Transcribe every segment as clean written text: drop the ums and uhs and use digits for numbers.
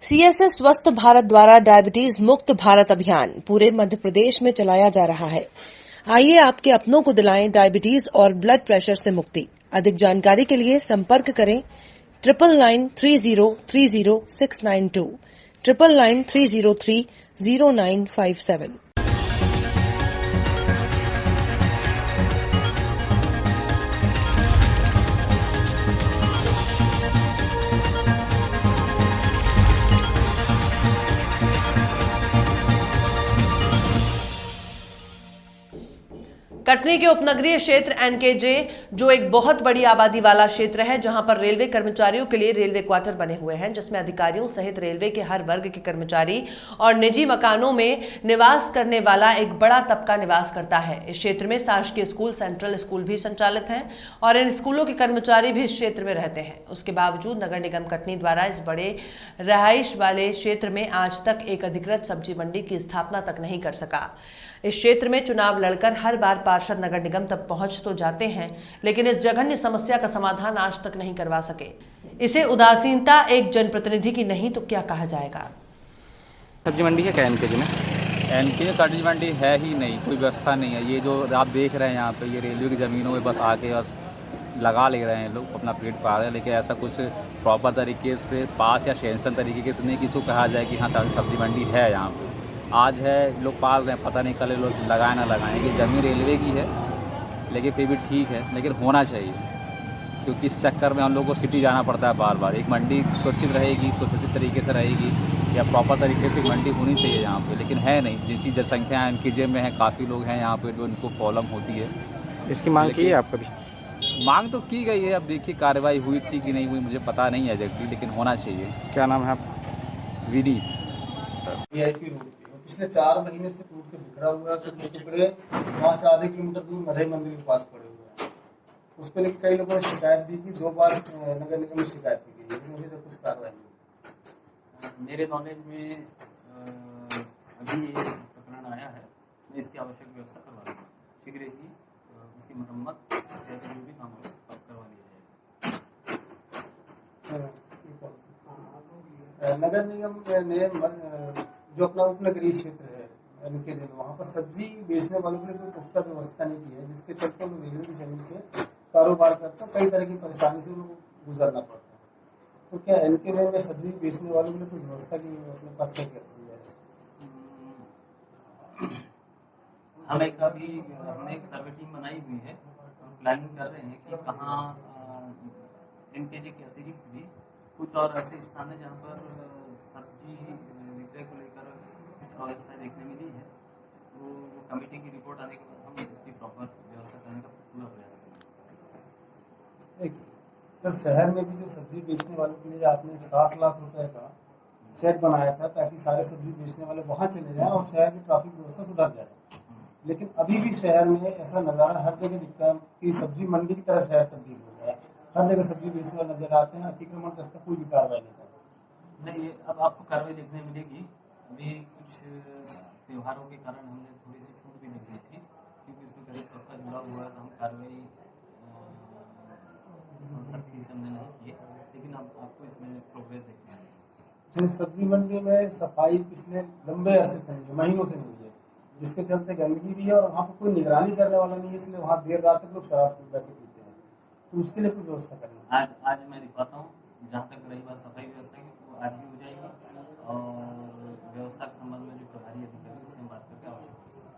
CSS स्वस्थ भारत द्वारा diabetes मुक्त भारत अभियान पूरे मध्य प्रदेश में चलाया जा रहा है। आइए आपके अपनों को दिलाएं डायबिटीज और ब्लड प्रेशर से मुक्ति। अधिक जानकारी के लिए संपर्क करें 9993030692 9993030957। कटनी के उपनगरीय क्षेत्र एनकेजे जो एक बहुत बड़ी आबादी वाला क्षेत्र है, जहां पर रेलवे कर्मचारियों के लिए रेलवे क्वार्टर बने हुए हैं, जिसमें अधिकारियों सहित रेलवे के हर वर्ग के कर्मचारी और निजी मकानों में निवास करने वाला एक बड़ा तबका निवास करता है। इस क्षेत्र में शासकीय स्कूल, सेंट्रल स्कूल भी संचालित हैं और इन स्कूलों के कर्मचारी भी इस क्षेत्र में रहते हैं। उसके बावजूद नगर निगम कटनी द्वारा इस बड़े रहाइश वाले क्षेत्र में आज तक एक अधिकृत सब्जी मंडी की स्थापना तक नहीं कर सका। इस क्षेत्र में चुनाव लड़कर हर बार पार्षद नगर निगम तक पहुंच तो जाते हैं, लेकिन इस जघन्य समस्या का समाधान आज तक नहीं करवा सके। इसे उदासीनता एक जनप्रतिनिधि की नहीं तो क्या कहा जाएगा। सब्जी मंडी है क्या एनकेजे में? एनके सब्जी मंडी है ही नहीं, कोई व्यवस्था नहीं है। ये जो आप देख रहे हैं यहाँ पे, ये रेलवे की ज़मीनों में बस आके बस लगा ले रहे हैं लोग, अपना पेट पाल रहे हैं, लेकिन ऐसा कुछ प्रॉपर तरीके से पास या सेंसन तरीके से नहीं किसी को कहा जाए कि हाँ सब्जी मंडी है यहाँ पे। आज है, लोग पाल रहे हैं, पता नहीं कल लोग लगाए ना लगाएं। कि ज़मीन रेलवे की है, लेकिन फिर भी ठीक है, लेकिन होना चाहिए, क्योंकि इस चक्कर में हम लोग को सिटी जाना पड़ता है बार बार। एक मंडी सुरक्षित रहेगी, सुरक्षित तरीके से रहेगी, या प्रॉपर तरीके से मंडी होनी चाहिए यहाँ पे, लेकिन है नहीं। जिसकी जनसंख्या एनकेजे में है, काफ़ी लोग हैं यहाँ पे जो उनको प्रॉब्लम होती है। इसकी मांग की है आप कभी? मांग तो की गई है, अब देखिए कार्रवाई हुई थी कि नहीं हुई मुझे पता नहीं है एग्जैक्टली, लेकिन होना चाहिए। क्या नाम है आप? विनीत। वीआईपी रोड पिछले 4 महीने से टूट के बिखरा हुआ है। टुकड़े वहाँ से आधे किलोमीटर दूर मधई मंदिर के पास पड़े हुए हैं। उस पर कई लोगों ने शिकायत भी की, 2 बार नगर निगम में शिकायत की गई, लेकिन अभी तक कुछ कार्रवाई नहीं। मेरे नॉलेज में अभी ये प्रकरण आया है, मैं इसकी आवश्यक व्यवस्था करवा दूँगा। शीघ्र ही उसकी मरम्मत या जो भी काम हो करवा लिया जाएगा। नगर निगम ने जो अपना उपनगरीय क्षेत्र है एनकेजे में, वहाँ पर सब्जी बेचने वालों के लिए कोई पुख्ता व्यवस्था नहीं की है, जिसके चलते लोग रेलवे की जमीन से कारोबार करते हैं। कई तरह की परेशानी से उनको गुजरना पड़ता है। तो क्या एनकेजे में सब्जी बेचने वालों के लिए कोई व्यवस्था की अपने पास क्या करती है? हमने एक सर्वे टीम बनाई हुई है, हम प्लानिंग कर रहे हैं कि कहाँ एनकेजे के अतिरिक्त भी कुछ और ऐसे स्थान है जहाँ पर सब्जी विक्रय को लेकर अव्यवस्था देखने मिली है। तो कमेटी की रिपोर्ट आने के बाद हम इसकी प्रॉपर व्यवस्था करने का पूरा प्रयास करेंगे। सर, शहर में भी जो सब्जी बेचने वालों के लिए आपने 60 लाख रुपए का सेट बनाया था ताकि सारे सब्जी बेचने वाले वहाँ चले जाएं और शहर की ट्रैफिक व्यवस्था सुधर जाए, लेकिन अभी भी शहर में ऐसा नज़ारा हर जगह दिखता है कि सब्जी मंडी की तरह शहर तब्दील हो गया है। हर जगह सब्जी बेचने वाले नजर आते हैं, अतिक्रमण का कोई भी कार्रवाई नहीं करता। नहीं, अब आपको कार्रवाई देखने मिलेगी। अभी कुछ त्योहारों के कारण हमने थोड़ी सी छूट भी नहीं दी थी, क्योंकि इसमें करीब तबका जुड़ा हुआ है, तो हम कार्रवाई सख्ती से हमने नहीं की, लेकिन अब आपको इसमें प्रोग्रेस देखने मिलेगी। सब्जी मंडी में सफाई पिछले लंबे अरसे से नहीं है, महीनों से नहीं है, जिसके चलते गंदगी भी है और वहाँ पर कोई निगरानी करने वाला नहीं है, इसलिए वहाँ देर रात तक लोग शराब बैठे पीते हैं। तो उसके लिए कोई व्यवस्था करेंगे? आज मैं दिखाता हूँ। जहाँ तक रही बात सफाई व्यवस्था की, तो आज ही हो जाएगी, और व्यवस्था के संबंध में जो प्रभारी अधिकारी उससे हम बात करके आवश्यक व्यवस्था।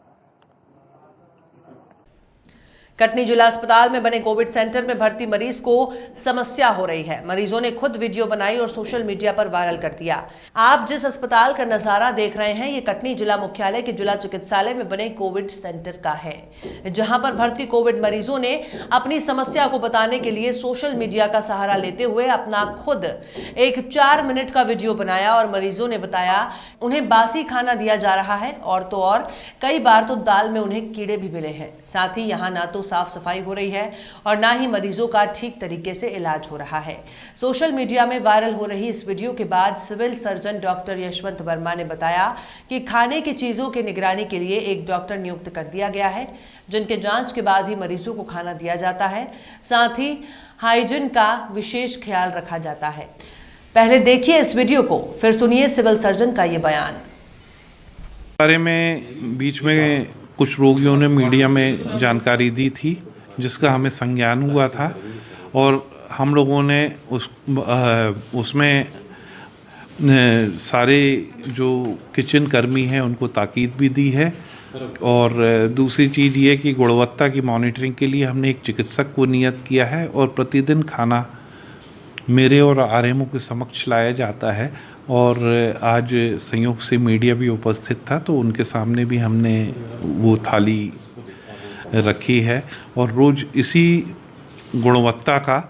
कटनी जिला अस्पताल में बने कोविड सेंटर में भर्ती मरीज को समस्या हो रही है। मरीजों ने खुद वीडियो बनाई और सोशल मीडिया पर वायरल कर दिया। आप जिस अस्पताल का नजारा देख रहे हैं, ये कटनी जिला मुख्यालय के जिला चिकित्सालय में बने कोविड सेंटर का है, जहां पर भर्ती कोविड मरीजों ने अपनी समस्या को बताने के लिए सोशल मीडिया का सहारा लेते हुए अपना खुद एक 4 मिनट का वीडियो बनाया और मरीजों ने बताया उन्हें बासी खाना दिया जा रहा है, और तो और कई बार तो दाल में उन्हें कीड़े भी मिले हैं। साथ ही यहाँ ना तो साफ सफाई हो रही है और ना ही मरीजों का ठीक तरीके से इलाज हो रहा है। सोशल मीडिया में वायरल हो रही इस वीडियो के बाद civil surgeon doctor Yashwant Verma ने बताया कि खाने की चीजों की निगरानी के लिए एक डॉक्टर नियुक्त कर दिया गया है, जिनके जांच के बाद ही मरीजों को खाना दिया जाता है। साथ ही हाइजीन का विशेष ख्याल रखा जाता है। पहले देखिए इस वीडियो को, फिर सुनिए सिविल सर्जन का ये बयान। बारे में बीच में कुछ रोगियों ने मीडिया में जानकारी दी थी जिसका हमें संज्ञान हुआ था और हम लोगों ने उसमें सारे जो किचन कर्मी हैं उनको ताकीद भी दी है। और दूसरी चीज़ ये कि गुणवत्ता की मॉनिटरिंग के लिए हमने एक चिकित्सक को नियत किया है और प्रतिदिन खाना मेरे और आरएमओ के समक्ष लाया जाता है। और आज संयोग से मीडिया भी उपस्थित था तो उनके सामने भी हमने वो थाली रखी है और रोज़ इसी गुणवत्ता का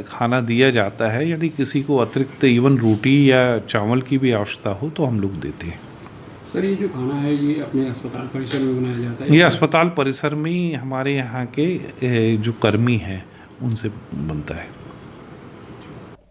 खाना दिया जाता है। यदि किसी को अतिरिक्त इवन रोटी या चावल की भी आवश्यकता हो तो हम लोग देते हैं। सर ये जो खाना है ये अपने अस्पताल परिसर में बनाया जाता है? ये अस्पताल परिसर में ही हमारे यहाँ के जो कर्मी हैं उनसे बनता है।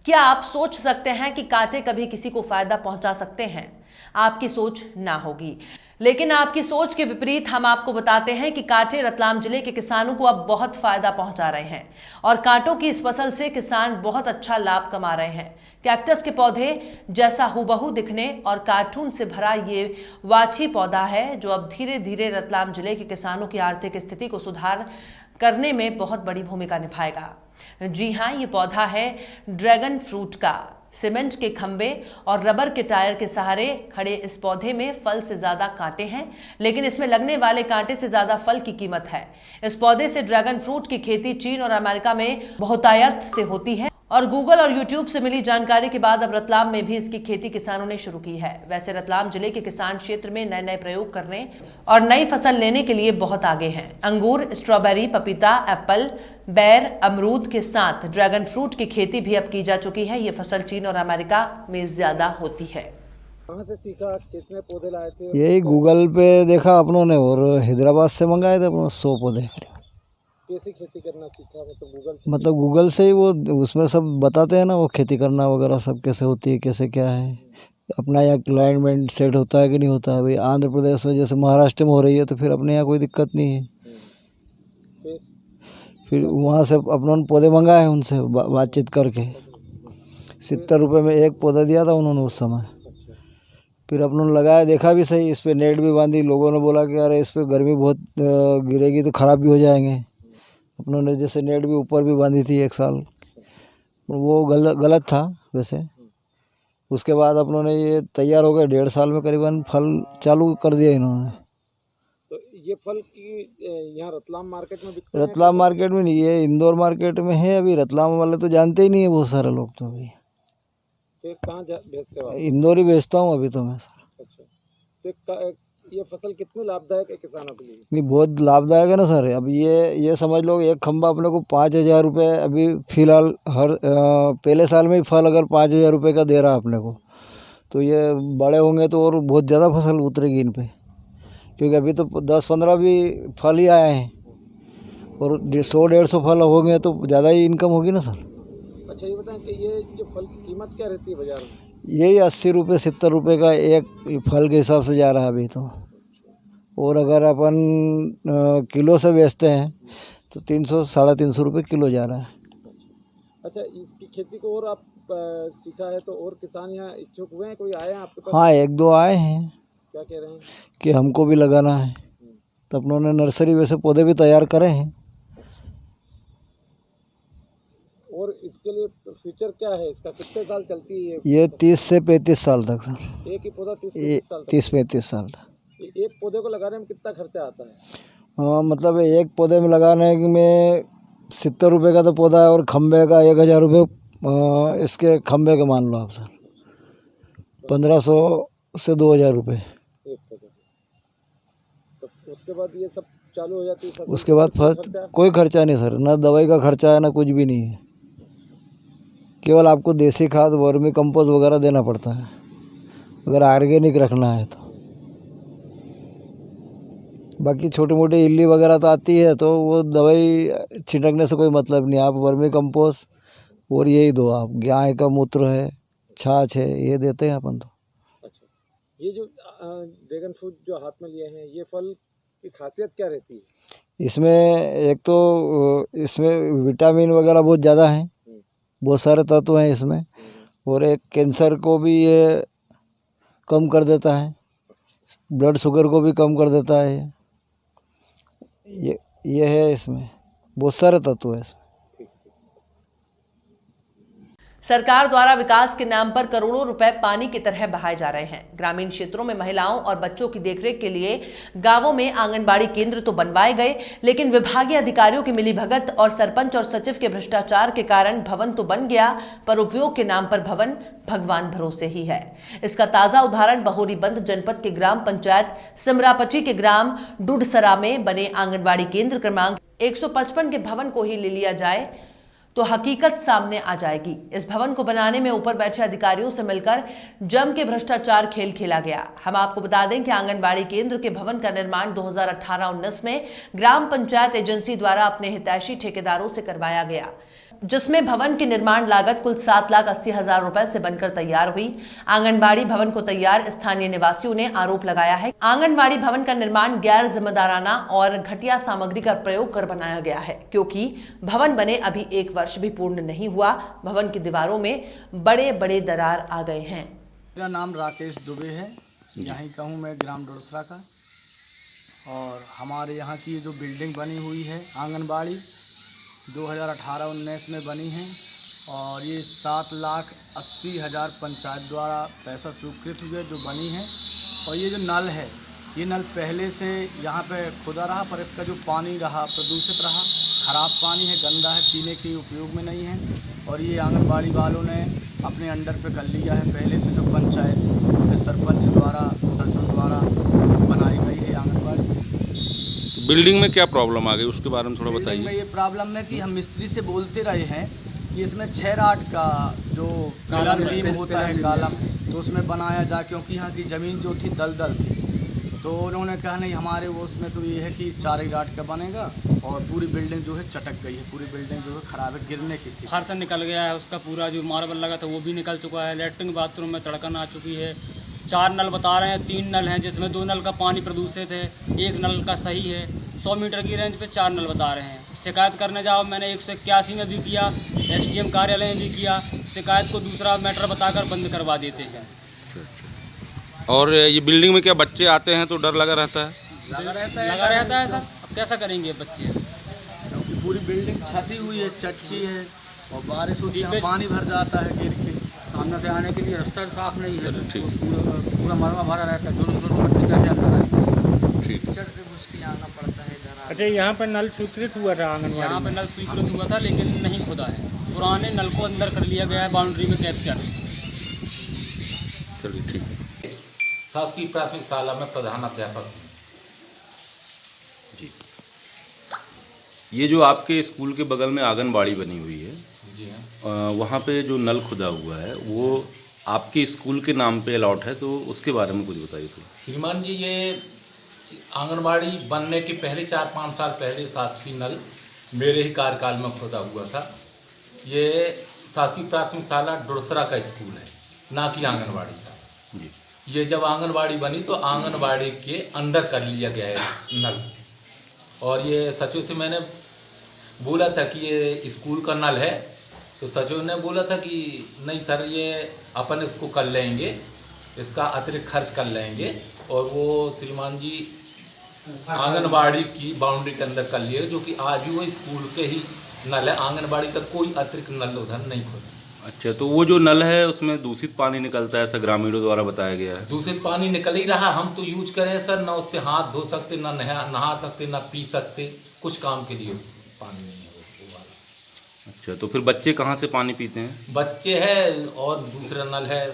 क्या आप सोच सकते हैं कि कांटे कभी किसी को फायदा पहुंचा सकते हैं? आपकी सोच ना होगी, लेकिन आपकी सोच के विपरीत हम आपको बताते हैं कि कांटे रतलाम जिले के किसानों को अब बहुत फायदा पहुंचा रहे हैं और कांटों की इस फसल से किसान बहुत अच्छा लाभ कमा रहे हैं। कैक्टस के पौधे जैसा हूबहू दिखने और कार्टून से भरा ये वाछी पौधा है जो अब धीरे धीरे रतलाम जिले के किसानों की आर्थिक स्थिति को सुधार करने में बहुत बड़ी भूमिका निभाएगा। जी हाँ, ये पौधा है ड्रैगन फ्रूट का। सीमेंट के खंभे और रबर के टायर के सहारे खड़े इस पौधे में फल से ज्यादा कांटे हैं, लेकिन इसमें लगने वाले कांटे से ज्यादा फल की कीमत है। इस पौधे से ड्रैगन फ्रूट की खेती चीन और अमेरिका में बहुतायत से होती है और गूगल और यूट्यूब से मिली जानकारी के बाद अब रतलाम में भी इसकी खेती किसानों ने शुरू की है। वैसे रतलाम जिले के किसान क्षेत्र में नए नए प्रयोग करने और नई फसल लेने के लिए बहुत आगे हैं। अंगूर, स्ट्रॉबेरी, पपीता, एप्पल, बेर, अमरूद के साथ ड्रैगन फ्रूट की खेती भी अब की जा चुकी है। ये फसल चीन और अमेरिका में ज्यादा होती है। कहाँ से सीखा, कितने पौधे लाए थे? यही गूगल पे देखा अपनों ने और हैदराबाद से मंगाए थे अपनों 100 पौधे। कैसे खेती करना सीखा? मतलब गूगल से ही वो उसमें सब बताते हैं ना, वो खेती करना वगैरह सब कैसे होती है, कैसे क्या है, अपना यहाँ क्लाइमेट सेट होता है कि नहीं होता है। भाई आंध्र प्रदेश में जैसे महाराष्ट्र में हो रही है तो फिर अपने यहाँ कोई दिक्कत नहीं है। फिर वहाँ से अपनों ने पौधे मंगाए हैं उनसे बातचीत करके। 70 रुपये में एक पौधा दिया था उन्होंने उस समय। फिर अपनों ने लगाया, देखा भी सही, इस पर नेट भी बांधी। लोगों ने बोला कि अरे इस पर गर्मी बहुत गिरेगी तो ख़राब भी हो जाएंगे। अपनों ने जैसे नेट भी ऊपर भी बांधी थी 1 साल, वो गलत था वैसे। उसके बाद अपनों ने ये तैयार हो गए, 1.5 साल में करीबन फल चालू कर दिया इन्होंने। तो ये फल की यहाँ रतलाम मार्केट में बिकते हैं? रतलाम मार्केट में नहीं, ये इंदौर मार्केट में है। अभी रतलाम वाले तो जानते ही नहीं है बहुत सारे लोग। तो अभी कहाँ बेचते हो? इंदौर ही बेचता हूँ अभी तो मैं सर। अच्छा, तो ये फसल कितनी लाभदायक है किसानों के लिए? नहीं, बहुत लाभदायक है ना सर। अब ये समझ लो एक खंबा अपने को 5,000 रुपये अभी फ़िलहाल हर पहले साल में ही फल अगर 5,000 रुपये का दे रहा है अपने को, तो ये बड़े होंगे तो और बहुत ज़्यादा फसल उतरेगी इन पे, क्योंकि अभी तो 10-15 भी फल ही आए हैं और 100-150 फल होंगे तो ज़्यादा ही इनकम होगी ना सर। अच्छा, ये बताएं कि ये जो फल की कीमत क्या रहती है बाजार में? यही 80 रुपये 70 रुपये का एक फल के हिसाब से जा रहा है अभी तो। और अगर अपन किलो से बेचते हैं तो 300-350 रुपये किलो जा रहा है। अच्छा, इसकी खेती को और आप सीखा है तो और किसान यहाँ इच्छुक हुए हैं? कोई आए हैं आपके पास? हाँ, 1-2 आए हैं। क्या कह रहे हैं? कि हमको भी लगाना है, तो अपनों ने नर्सरी वैसे पौधे भी तैयार करे हैं। और इसके लिए फ्यूचर क्या है? इसका कितने साल चलती है ये 30 से 35 साल तक सर। एक ही पौधा 30-35 साल तक? 30-35 साल तक। एक पौधे को लगाने में कितना खर्चा आता है? हाँ, मतलब एक पौधे में लगाने में 70 रुपये का तो पौधा है और खम्बे का 1,000 रुपये। इसके खम्बे का मान लो आप सर 1,500 से 2,000 रुपये। एक पौधे तो उसके बाद ये सब चालू हो जाती है? उसके बाद कोई खर्चा नहीं सर, ना दवाई का खर्चा है ना कुछ भी नहीं है। केवल आपको देसी खाद, वर्मी कंपोस्ट वगैरह देना पड़ता है अगर ऑर्गेनिक रखना है तो। बाकी छोटी मोटी इल्ली वगैरह तो आती है तो वो दवाई छिड़कने से कोई मतलब नहीं। आप वर्मी कंपोस्ट और यही दो, आप गाय का मूत्र है, छाछ है, ये देते हैं अपन तो। अच्छा, ये जो ड्रैगन फ्रूट जो हाथ में लिए हैं, ये फल की खासियत क्या रहती है? इसमें एक तो इसमें विटामिन वगैरह बहुत ज़्यादा हैं, बहुत सारे तत्व हैं इसमें। और एक कैंसर को भी ये कम कर देता है, ब्लड शुगर को भी कम कर देता है। ये है, इसमें बहुत सारे तत्व है इसमें। सरकार द्वारा विकास के नाम पर करोड़ों रुपए पानी की तरह बहाए जा रहे हैं। ग्रामीण क्षेत्रों में महिलाओं और बच्चों की देखरेख के लिए गांवों में आंगनबाड़ी केंद्र तो बनवाए गए, लेकिन विभागीय अधिकारियों की मिलीभगत और सरपंच और सचिव के भ्रष्टाचार के कारण भवन तो बन गया, पर उपयोग के नाम पर भवन भगवान भरोसे ही है। इसका ताजा उदाहरण बहोरीबंद जनपद के ग्राम पंचायत सिमरापची के ग्राम डुडसरा में बने आंगनबाड़ी केंद्र क्रमांक 155 के भवन को ही ले लिया जाए तो हकीकत सामने आ जाएगी। इस भवन को बनाने में ऊपर बैठे अधिकारियों से मिलकर जम के भ्रष्टाचार खेल खेला गया। हम आपको बता दें कि आंगनबाड़ी केंद्र के भवन का निर्माण 2018-19 में ग्राम पंचायत एजेंसी द्वारा अपने हितैषी ठेकेदारों से करवाया गया, जिसमें भवन की निर्माण लागत कुल 7,80,000 रुपए से बनकर तैयार हुई। आंगनबाड़ी भवन को तैयार स्थानीय निवासियों ने आरोप लगाया है आंगनबाड़ी भवन का निर्माण गैर जिम्मेदाराना और घटिया सामग्री का प्रयोग कर बनाया गया है, क्योंकि भवन बने अभी 1 वर्ष भी पूर्ण नहीं हुआ। भवन की दीवारों में बड़े बड़े दरार आ गए हैं। मेरा नाम राकेश दुबे है, यहीं का हूँ मैं, ग्राम डुडसरा का। और हमारे यहाँ की जो बिल्डिंग बनी हुई है आंगनबाड़ी 2018-19 में बनी है, और ये 7,80,000 पंचायत द्वारा पैसा स्वीकृत हुए जो बनी है। और ये जो नल है, ये नल पहले से यहाँ पे खुदा रहा, पर इसका जो पानी रहा प्रदूषित रहा, ख़राब पानी है, गंदा है, पीने के उपयोग में नहीं है। और ये आंगनबाड़ी वालों ने अपने अंडर पे कर लिया है, पहले से जो पंचायत सरपंच द्वारा सचिव द्वारा बनाई गई है आंगनबाड़ी। बिल्डिंग में क्या प्रॉब्लम आ गई उसके बारे में थोड़ा बताइए। बिल्डिंग में ये प्रॉब्लम है कि हम मिस्त्री से बोलते रहे हैं कि इसमें 6 राट का जो कॉलम बीम होता है कॉलम, तो उसमें बनाया जाए, क्योंकि यहाँ की ज़मीन जो थी दलदल थी। तो उन्होंने कहा नहीं, हमारे वो उसमें तो ये है कि 4 ही राट का बनेगा। और पूरी बिल्डिंग जो है चटक गई है, पूरी बिल्डिंग जो है ख़राब है, गिरने की स्थिति। फर्श निकल गया है, उसका पूरा जो मार्बल लगा था वो भी निकल चुका है। लेटरिन बाथरूम में तड़कन आ चुकी है। 4 नल बता रहे हैं, 3 नल हैं जिसमें 2 नल का पानी प्रदूषित है, 1 नल का सही है। 100 मीटर की रेंज पे 4 नल बता रहे हैं। शिकायत करने जाओ, मैंने 181 में भी किया, SDM कार्यालय में भी किया। शिकायत को दूसरा मैटर बताकर बंद करवा देते हैं। और ये बिल्डिंग में क्या बच्चे आते हैं तो डर लगा रहता है? लगा रहता है सर। अब कैसा करेंगे बच्चे, क्योंकि पूरी बिल्डिंग छती हुई है, चटकी है, और बारिश होती है, पानी भर जाता है गिर के। सामने से आने के लिए रास्ता साफ नहीं है, ठीक, पूरा मरवा भरा रहता है। जो कैसे आता है, कीचड़ से घुस के आना पड़ता है इधर। अच्छा, यहाँ पर नल स्वीकृत हुआ था आंगनबाड़ी? यहाँ पर नल स्वीकृत हुआ था, लेकिन नहीं खुदा है। पुराने नल को अंदर कर लिया गया है, बाउंड्री में कैप्चर। चलिए ठीक है। शासकीय प्राथमिक शाला में प्रधान अध्यापक। ये जो आपके स्कूल के बगल में आंगनबाड़ी बनी हुई है, जी हाँ, वहाँ पे जो नल खुदा हुआ है वो आपके स्कूल के नाम पे अलॉट है, तो उसके बारे में कुछ बताइए तो। श्रीमान जी, ये आंगनबाड़ी बनने के पहले 4-5 साल पहले शासकीय नल मेरे ही कार्यकाल में खुदा हुआ था। ये शासकीय प्राथमिक शाला डुडसरा का स्कूल है, ना कि आंगनबाड़ी का। जी, ये जब आंगनबाड़ी बनी तो आंगनबाड़ी के अंदर कर लिया गया है नल। और ये सचिव से मैंने बोला था कि ये स्कूल का नल है, तो सचिव ने बोला था कि नहीं सर, ये अपन इसको कर लेंगे, इसका अतिरिक्त खर्च कर लेंगे। और वो श्रीमान जी आंगनबाड़ी की बाउंड्री के अंदर कर लिए, जो कि आज भी वो स्कूल के ही नल है, आंगनबाड़ी का कोई अतिरिक्त नल उधर नहीं खोला। अच्छा, तो वो जो नल है उसमें दूषित पानी निकलता है, ऐसा ग्रामीणों द्वारा बताया गया है। दूषित पानी निकल ही रहा, हम तो यूज करें सर, ना उससे हाथ धो सकते, ना नहा सकते, ना पी सकते, कुछ काम के लिए पानी नहीं है वो वाला। अच्छा, तो फिर बच्चे कहाँ से पानी पीते हैं? बच्चे हैं, और दूसरा नल है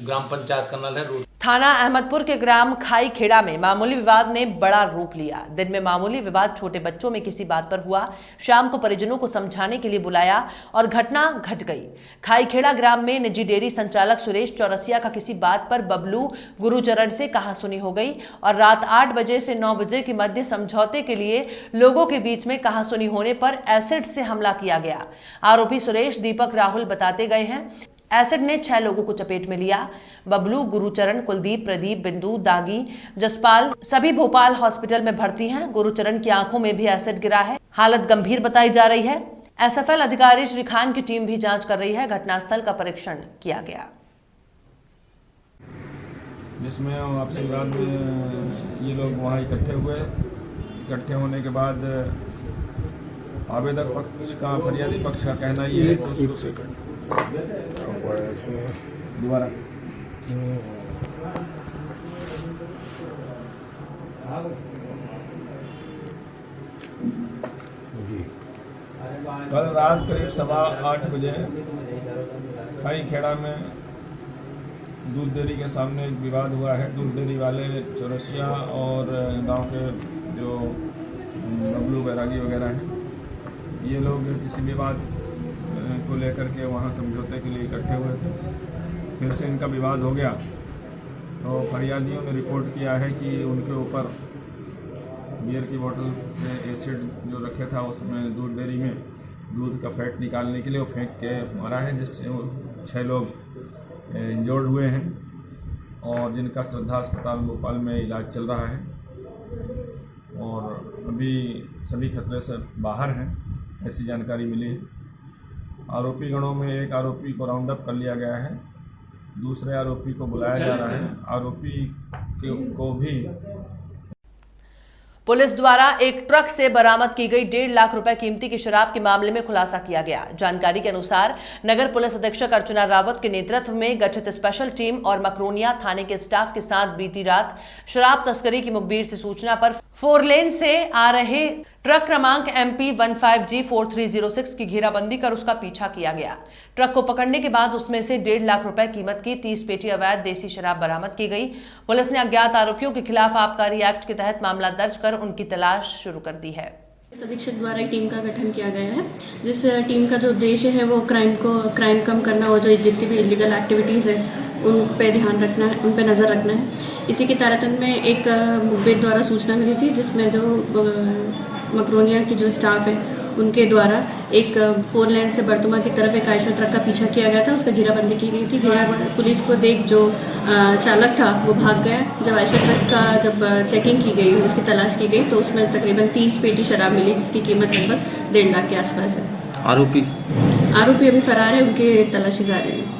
ग्राम पंचायत का नल है। थाना अहमदपुर के ग्राम खाई खेड़ा में मामूली विवाद ने बड़ा रूप लिया। दिन में मामूली विवाद छोटे बच्चों में किसी बात पर हुआ, शाम को परिजनों को समझाने के लिए बुलाया और घटना घट गई। खाई खेड़ा ग्राम में निजी डेयरी संचालक सुरेश चौरसिया का किसी बात पर बबलू गुरुचरण से कहासुनी हो गई और रात 8 बजे से 9 बजे के मध्य समझौते के लिए लोगों के बीच में कहासुनी होने पर एसिड से हमला किया गया। आरोपी सुरेश दीपक राहुल बताते गए हैं। एसिड ने 6 लोगों को चपेट में लिया। बबलू, गुरुचरण, कुलदीप, प्रदीप, बिंदु, दागी, जसपाल सभी भोपाल हॉस्पिटल में भर्ती हैं। गुरुचरण की आंखों में भी एसिड गिरा है, हालत गंभीर बताई जा रही है। एसएफएल अधिकारी श्री खान की टीम भी जांच कर रही है। घटनास्थल का परीक्षण किया गया, जिसमें आपसी विवाद में ये लोग वहाँ इकट्ठे हुए। इकट्ठे होने के बाद आवेदक पक्ष का, फरियादी पक्ष का कहना ये है दोबारा कल रात करीब 8:15 बजे खाई खेड़ा में दूध डेयरी के सामने एक विवाद हुआ है। दूध डेयरी वाले चौरसिया और गांव के जो बबलू बैरागी वगैरह हैं, ये लोग किसी विवाद को लेकर के वहां समझौते के लिए इकट्ठे हुए थे। फिर से इनका विवाद हो गया तो फरियादियों ने रिपोर्ट किया है कि उनके ऊपर बियर की बोतल से एसिड जो रखे था उसमें दूध डेयरी में दूध का फैट निकालने के लिए वो फेंक के मारा है, जिससे वो 6 लोग इंजर्ड हुए हैं और जिनका श्रद्धा अस्पताल भोपाल में इलाज चल रहा है और अभी सभी खतरे से बाहर हैं, ऐसी जानकारी मिली है। आरोपी गणों में एक आरोपी को राउंड अप कर लिया गया है, दूसरे आरोपी को बुलाया जा रहा है। आरोपी को भी पुलिस द्वारा एक ट्रक से बरामद की गई 1.5 लाख रुपए कीमती की शराब के मामले में खुलासा किया गया। जानकारी के अनुसार नगर पुलिस अधीक्षक अर्चना रावत के नेतृत्व में गठित स्पेशल टीम और मकरोनिया थाने के स्टाफ के साथ बीती रात शराब तस्करी की मुखबिर से सूचना पर 4 लेन से आ रहे ट्रक क्रमांक MP 15G4306 की घेराबंदी कर उसका पीछा किया गया। ट्रक को पकड़ने के बाद उसमें से 1.5 लाख रुपए कीमत की 30 पेटी अवैध देसी शराब बरामद की गई। पुलिस ने अज्ञात आरोपियों के खिलाफ आबकारी एक्ट के तहत मामला दर्ज कर उनकी तलाश शुरू कर दी है। अधीक्षक द्वारा एक टीम का गठन किया गया है, जिस टीम का जो उद्देश्य है वो क्राइम कम करना और जो जितनी भी इलीगल एक्टिविटीज है उन पे ध्यान रखना है, उन पे नजर रखना है। इसी के तारतम्य में एक मुखबिर द्वारा सूचना मिली थी, जिसमें जो मकरोनिया की जो स्टाफ है उनके द्वारा एक 4 लेन से बरतुमा की तरफ एक आयशर ट्रक का पीछा किया गया था, उसका घेराबंदी की गई थी। पुलिस को देख जो चालक था वो भाग गया। जब आयशर ट्रक का जब चेकिंग की गई, उसकी तलाश की गई, तो उसमें तकरीबन 30 पेटी शराब मिली, जिसकी कीमत लगभग 1.5 लाख के आसपास है। आरोपी अभी फरार है, उनकी तलाशी जारी है।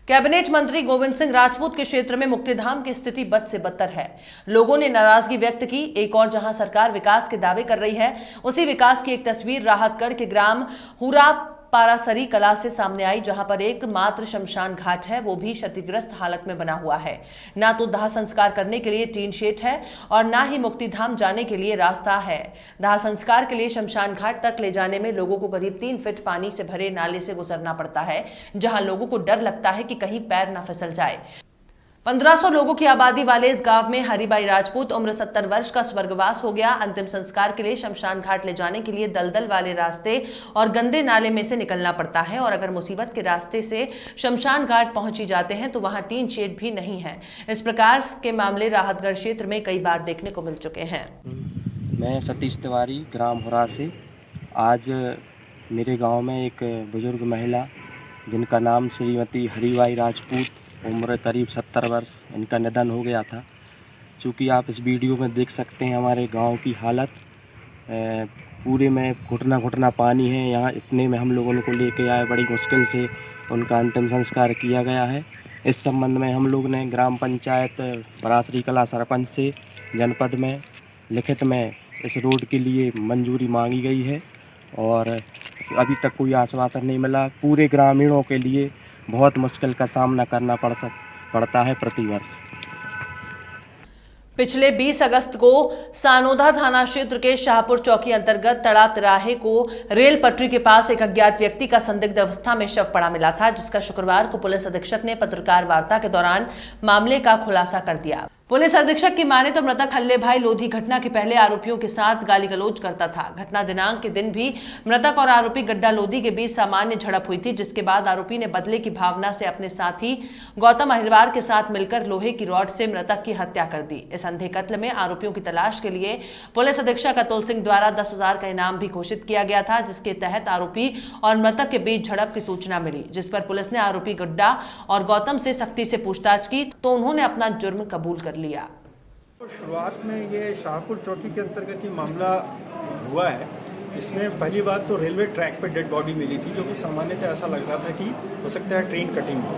कैबिनेट मंत्री गोविंद सिंह राजपूत के क्षेत्र में मुक्तिधाम की स्थिति बद से बदतर है। लोगों ने नाराजगी व्यक्त की। एक और जहां सरकार विकास के दावे कर रही है, उसी विकास की एक तस्वीर राहतगढ़ के ग्राम हुरा पारासरी कला से सामने आई, जहां पर एक मात्र शमशान घाट है, वो भी क्षतिग्रस्त हालत में बना हुआ है। ना तो दाह संस्कार करने के लिए टीन शेड है और ना ही मुक्तिधाम जाने के लिए रास्ता है। दाह संस्कार के लिए शमशान घाट तक ले जाने में लोगों को करीब 3 फीट पानी से भरे नाले से गुजरना पड़ता है, जहां लोगों को डर लगता है कि कहीं पैर न फिसल जाए। 1500 लोगों की आबादी वाले इस गांव में हरिबाई राजपूत उम्र 70 वर्ष का स्वर्गवास हो गया। अंतिम संस्कार के लिए शमशान घाट ले जाने के लिए दलदल वाले रास्ते और गंदे नाले में से निकलना पड़ता है, और अगर मुसीबत के रास्ते से शमशान घाट पहुंची जाते हैं तो वहां टीन शेड भी नहीं है। इस प्रकार के मामले राहतगढ़ क्षेत्र में कई बार देखने को मिल चुके हैं। मैं सतीश तिवारी, ग्राम हुरा से। आज मेरे गाँव में एक बुजुर्ग महिला जिनका नाम श्रीमती हरिबाई राजपूत, उम्र करीब 70 वर्ष, इनका निधन हो गया था। चूँकि आप इस वीडियो में देख सकते हैं हमारे गांव की हालत, पूरे में घुटना पानी है। यहाँ इतने में हम लोगों को लेके आए, बड़ी मुश्किल से उनका अंतिम संस्कार किया गया है। इस संबंध में हम लोग ने ग्राम पंचायत परासरी कला सरपंच से जनपद में लिखित में इस रोड के लिए मंजूरी मांगी गई है और अभी तक कोई आश्वासन नहीं मिला। पूरे ग्रामीणों के लिए बहुत मुश्किल का सामना करना पड़ता है प्रतिवर्ष। पिछले 20 अगस्त को सानोदा थाना क्षेत्र के शाहपुर चौकी अंतर्गत तड़ा तिराहे को रेल पटरी के पास एक अज्ञात व्यक्ति का संदिग्ध अवस्था में शव पड़ा मिला था, जिसका शुक्रवार को पुलिस अधीक्षक ने पत्रकार वार्ता के दौरान मामले का खुलासा कर दिया। पुलिस अधीक्षक की माने तो मृतक हल्ले भाई लोधी घटना के पहले आरोपियों के साथ गाली गलौज करता था। घटना दिनांक के दिन भी मृतक और आरोपी गड्ढा लोधी के बीच सामान्य झड़प हुई थी, जिसके बाद आरोपी ने बदले की भावना से अपने साथी गौतम अहिरवार के साथ मिलकर लोहे की रॉड से मृतक की हत्या कर दी। इस अंधे कत्ल में आरोपियों की तलाश के लिए पुलिस अधीक्षक अतुल सिंह द्वारा 10,000 का इनाम भी घोषित किया गया था, जिसके तहत आरोपी और मृतक के बीच झड़प की सूचना मिली, जिस पर पुलिस ने आरोपी गड्ढा और गौतम से सख्ती से पूछताछ की तो उन्होंने अपना जुर्म कबूल कर लिया। शुरुआत में ये शाहपुर चौकी के अंतर्गत ही मामला हुआ है। इसमें पहली बात तो रेलवे ट्रैक पे डेड बॉडी मिली थी, जो कि सामान्यतः ऐसा लग रहा था कि हो सकता है ट्रेन कटिंग हो,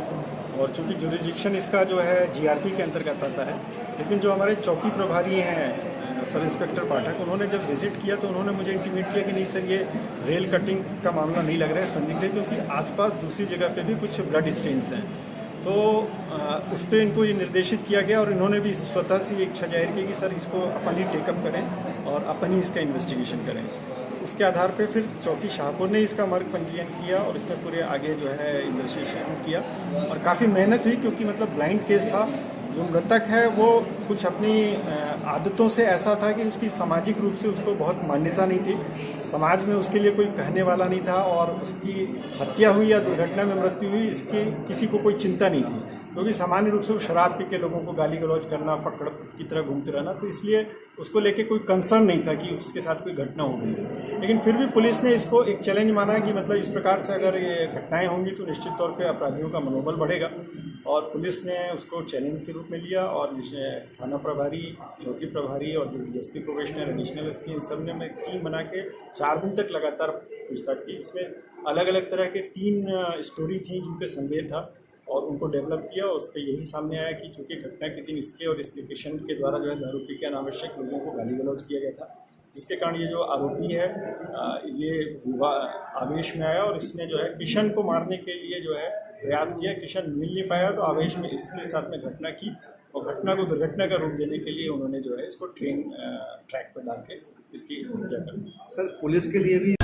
और चूंकि जुरिस्डिक्शन इसका जो है जीआरपी के अंतर्गत आता है, लेकिन जो हमारे चौकी प्रभारी हैं सब इंस्पेक्टर पाठक, उन्होंने जब विजिट किया तो उन्होंने मुझे इंटीमेट किया कि नहीं सर, ये रेल कटिंग का मामला नहीं लग रहा है, संदिग्ध है, क्योंकि आसपास दूसरी जगह पे भी कुछ ब्लड स्टेन्स हैं। तो उस पर इनको ये निर्देशित किया गया और इन्होंने भी स्वतः से ये इच्छा जाहिर की कि सर इसको अपन ही टेकअप करें और अपन ही इसका इन्वेस्टिगेशन करें। उसके आधार पे फिर चौकी शाहपुर ने इसका मार्ग पंजीयन किया और इसमें पूरे आगे जो है इन्वेस्टिगेशन किया, और काफ़ी मेहनत हुई, क्योंकि मतलब ब्लाइंड केस था। जो मृतक है वो कुछ अपनी आदतों से ऐसा था कि उसकी सामाजिक रूप से उसको बहुत मान्यता नहीं थी, समाज में उसके लिए कोई कहने वाला नहीं था, और उसकी हत्या हुई या दुर्घटना में मृत्यु हुई इसकी किसी को कोई चिंता नहीं थी, क्योंकि सामान्य रूप से वो शराब पी के लोगों को गाली गलौज करना, फक्कड़ की तरह घूमते रहना, तो इसलिए उसको लेके कोई कंसर्न नहीं था कि उसके साथ कोई घटना हो गई। लेकिन फिर भी पुलिस ने इसको एक चैलेंज माना कि मतलब इस प्रकार से अगर ये घटनाएं होंगी तो निश्चित तौर पे अपराधियों का मनोबल बढ़ेगा, और पुलिस ने उसको चैलेंज के रूप में लिया, और थाना प्रभारी, चौकी प्रभारी और जो डीएसपी प्रोबेशनर, एडिशनल एसपी, इन सब ने टीम बना के 4 दिन तक लगातार पूछताछ की। इसमें अलग अलग तरह के 3 स्टोरी थी जिन पे संदेह था, और उनको डेवलप किया। उस पर यही सामने आया कि चूंकि घटना के दिन इसके और इसके पेशेंट के द्वारा जो है दारू पी के अनावश्यक लोगों को गाली गलौज किया गया था, जिसके कारण ये जो आरोपी है ये आवेश में आया और इसने जो है किशन को मारने के लिए जो है प्रयास किया। किशन मिल नहीं पाया तो आवेश में इसके साथ में घटना की, और घटना को दुर्घटना का रूप देने के लिए उन्होंने जो है इसको ट्रेन ट्रैक पर डाल के इसकी हत्या कर दी। सर, पुलिस के लिए भी